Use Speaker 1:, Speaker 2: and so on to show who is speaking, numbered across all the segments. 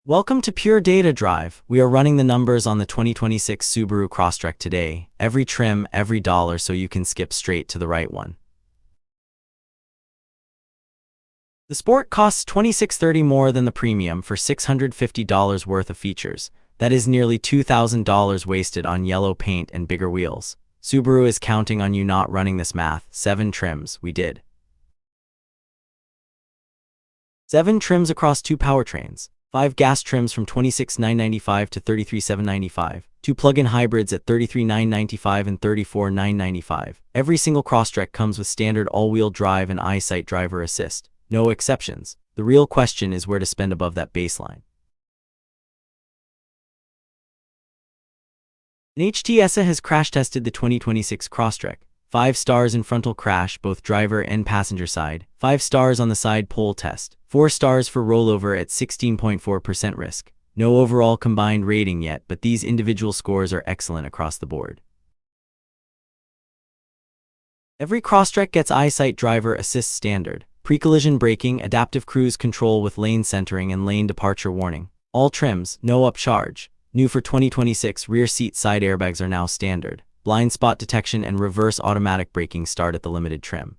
Speaker 1: Welcome to Pure Data Drive. We are running the numbers on the 2026 Subaru Crosstrek today. Every trim, every dollar, so you can skip straight to the right one. The Sport costs $2,630 more than the Premium for $650 worth of features. That is nearly $2,000 wasted on yellow paint and bigger wheels. Subaru is counting on you not running this math. 7 trims, we did. 7 trims across 2 powertrains. 5 gas trims from $26,995 to $33,795, 2 plug-in hybrids at $33,995 and $34,995. Every single Crosstrek comes with standard all-wheel drive and EyeSight driver assist. No exceptions. The real question is where to spend above that baseline. NHTSA has crash-tested the 2026 Crosstrek. 5 stars in frontal crash, both driver and passenger side. 5 stars on the side pole test. 4 stars for rollover at 16.4% risk. No overall combined rating yet, but these individual scores are excellent across the board. Every Crosstrek gets EyeSight driver assist standard, pre-collision braking, adaptive cruise control with lane centering and lane departure warning. All trims, no upcharge. New for 2026, rear seat side airbags are now standard. Blind spot detection and reverse automatic braking start at the limited trim.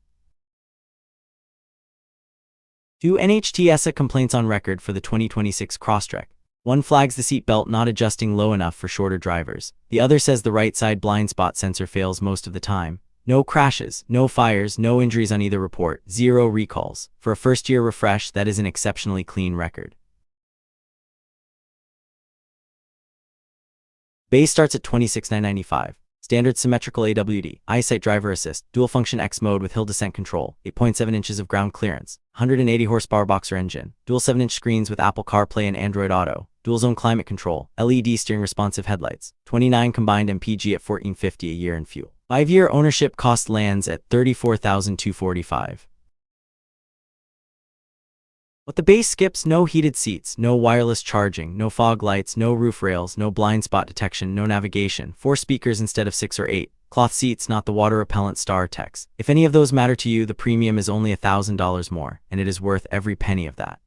Speaker 1: 2 NHTSA complaints on record for the 2026 Crosstrek. 1 flags the seat belt not adjusting low enough for shorter drivers. The other says the right side blind spot sensor fails most of the time. No crashes, no fires, no injuries on either report, 0 recalls. For a first-year refresh, that is an exceptionally clean record. Base starts at $26,995. Standard symmetrical AWD EyeSight driver assist, dual function X mode with hill descent control, 8.7 inches of ground clearance, 180 horsepower boxer engine, dual 7-inch screens with Apple CarPlay and Android Auto, dual zone climate control, LED steering responsive headlights, 29 combined MPG at $1,450 a year in fuel. 5-year ownership cost lands at $34,245. What the base skips: no heated seats, no wireless charging, no fog lights, no roof rails, no blind spot detection, no navigation, 4 speakers instead of 6 or 8, cloth seats, not the water repellent star text. If any of those matter to you, the Premium is only $1,000 more, and it is worth every penny of that.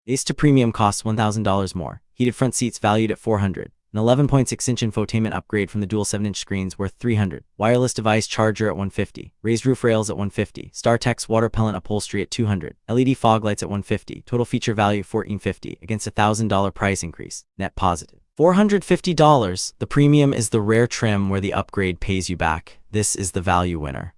Speaker 1: Base to Premium costs $1,000 more. Heated front seats valued at $400. An 11.6-inch infotainment upgrade from the dual 7-inch screens worth $300. Wireless device charger at $150. Raised roof rails at $150. StarTex water repellent upholstery at $200. LED fog lights at $150. Total feature value $1,450 against a $1,000 price increase. Net positive $450. The Premium is the rare trim where the upgrade pays you back. This is the value winner.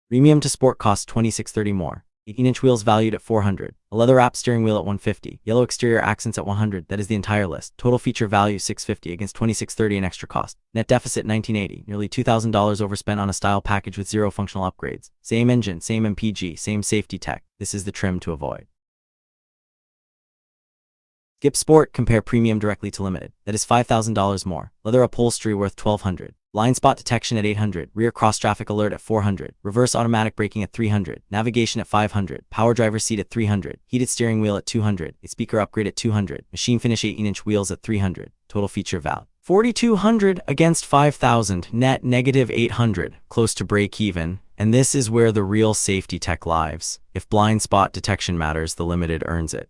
Speaker 1: Premium to Sport costs $2,630 more. 18-inch wheels valued at $400. A leather-wrapped steering wheel at $150. Yellow exterior accents at $100. That is the entire list. Total feature value $650 against $2,630 in extra cost. Net deficit $1,980. Nearly $2,000 overspent on a style package with 0 functional upgrades. Same engine, same MPG, same safety tech. This is the trim to avoid. Skip Sport, compare Premium directly to Limited. That is $5,000 more. Leather upholstery worth $1,200. Blind spot detection at $800, rear cross traffic alert at $400, reverse automatic braking at $300, navigation at $500, power driver seat at $300, heated steering wheel at $200, a speaker upgrade at $200, machine finish 18-inch wheels at $300, total feature value $4,200 against $5,000, net negative $800, close to break even, and this is where the real safety tech lives. If blind spot detection matters, the Limited earns it.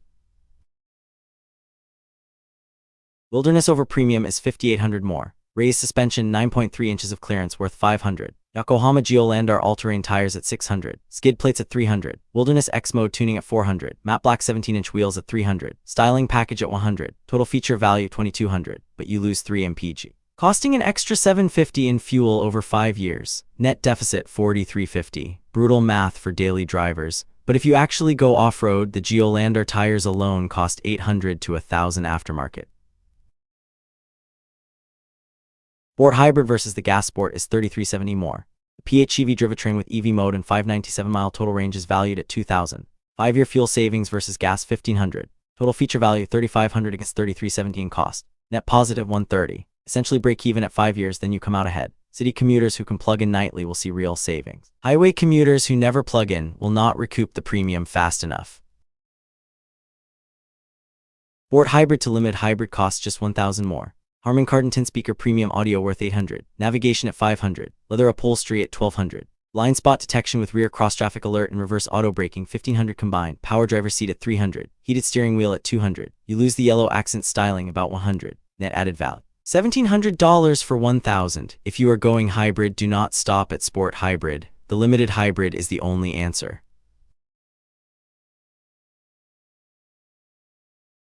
Speaker 1: Wilderness over Premium is $5,800 more. Raised suspension, 9.3 inches of clearance worth $500. Yokohama Geolandar all-terrain tires at $600. Skid plates at $300. Wilderness X mode tuning at $400. Matte black 17-inch wheels at $300. Styling package at $100. Total feature value $2,200, but you lose 3 MPG. Costing an extra $750 in fuel over 5 years. Net deficit $4,350. Brutal math for daily drivers. But if you actually go off-road, the Geolandar tires alone cost $800 to $1,000 aftermarket. Sport Hybrid versus the Gas Sport is $3,370 more. The PHEV drivetrain with EV mode and 597-mile total range is valued at $2,000. 5-year fuel savings versus gas $1,500. Total feature value $3,500 against $3,370 in cost. Net positive $130. Essentially break even at 5 years, then you come out ahead. City commuters who can plug in nightly will see real savings. Highway commuters who never plug in will not recoup the Premium fast enough. Sport Hybrid to Limited Hybrid costs just $1,000 more. Harman Kardon 10-speaker premium audio worth $800. Navigation at $500. Leather upholstery at $1,200. Blind spot detection with rear cross traffic alert and reverse auto braking 1500 combined, power driver seat at 300, heated steering wheel at 200. You lose the yellow accent styling about 100. Net added value $1,700 for 1,000. If you are going hybrid, do not stop at sport hybrid. The limited hybrid is the only answer.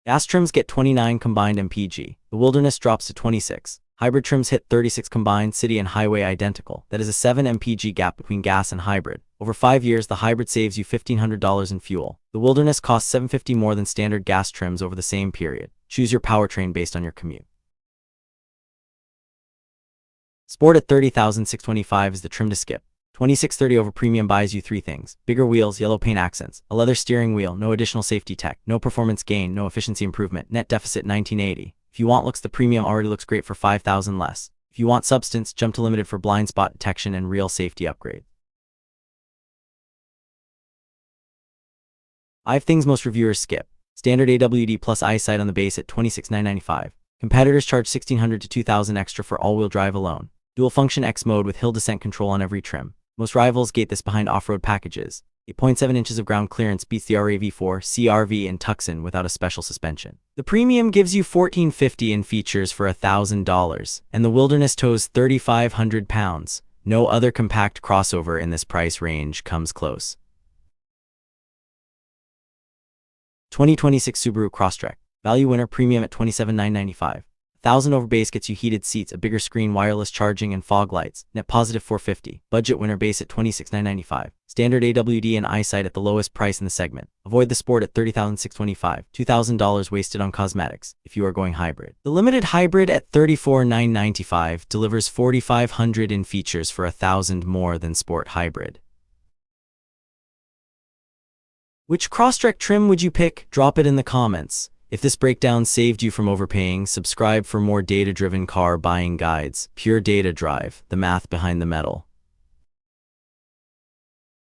Speaker 1: Gas trims get 29 combined mpg. The Wilderness drops to 26. Hybrid trims hit 36 combined, city and highway identical. That is a 7 mpg gap between gas and hybrid. Over 5 years, the hybrid saves you $1,500 in fuel. The Wilderness costs $750 more than standard gas trims over the same period. Choose your powertrain based on your commute. Sport at $30,625 is the trim to skip. $2,630 over premium buys you 3 things: bigger wheels, yellow paint accents, a leather steering wheel, no additional safety tech, no performance gain, no efficiency improvement, net deficit $1,980. If you want looks, the premium already looks great for $5,000 less. If you want substance, jump to limited for blind spot detection and real safety upgrade. 5 things most reviewers skip. Standard AWD plus EyeSight on the base at $26,995. Competitors charge $1,600 to $2,000 extra for all-wheel drive alone. Dual function X mode with hill descent control on every trim. Most rivals gate this behind off-road packages. 8.7 inches of ground clearance beats the RAV4, CRV, and Tucson without a special suspension. The premium gives you $1,450 in features for $1,000, and the Wilderness tows 3,500 pounds. No other compact crossover in this price range comes close. 2026 Subaru Crosstrek. Value winner premium at $27,995. 1,000 over base gets you heated seats, a bigger screen, wireless charging, and fog lights. Net positive $450. Budget winner base at $26,995. Standard AWD and EyeSight at the lowest price in the segment. Avoid the Sport at $30,625. $2,000 wasted on cosmetics if you are going hybrid. The limited hybrid at $34,995 delivers $4,500 in features for $1,000 more than Sport hybrid. Which Crosstrek trim would you pick? Drop it in the comments. If this breakdown saved you from overpaying, subscribe for more data-driven car buying guides. Pure Data Drive, the math behind the metal.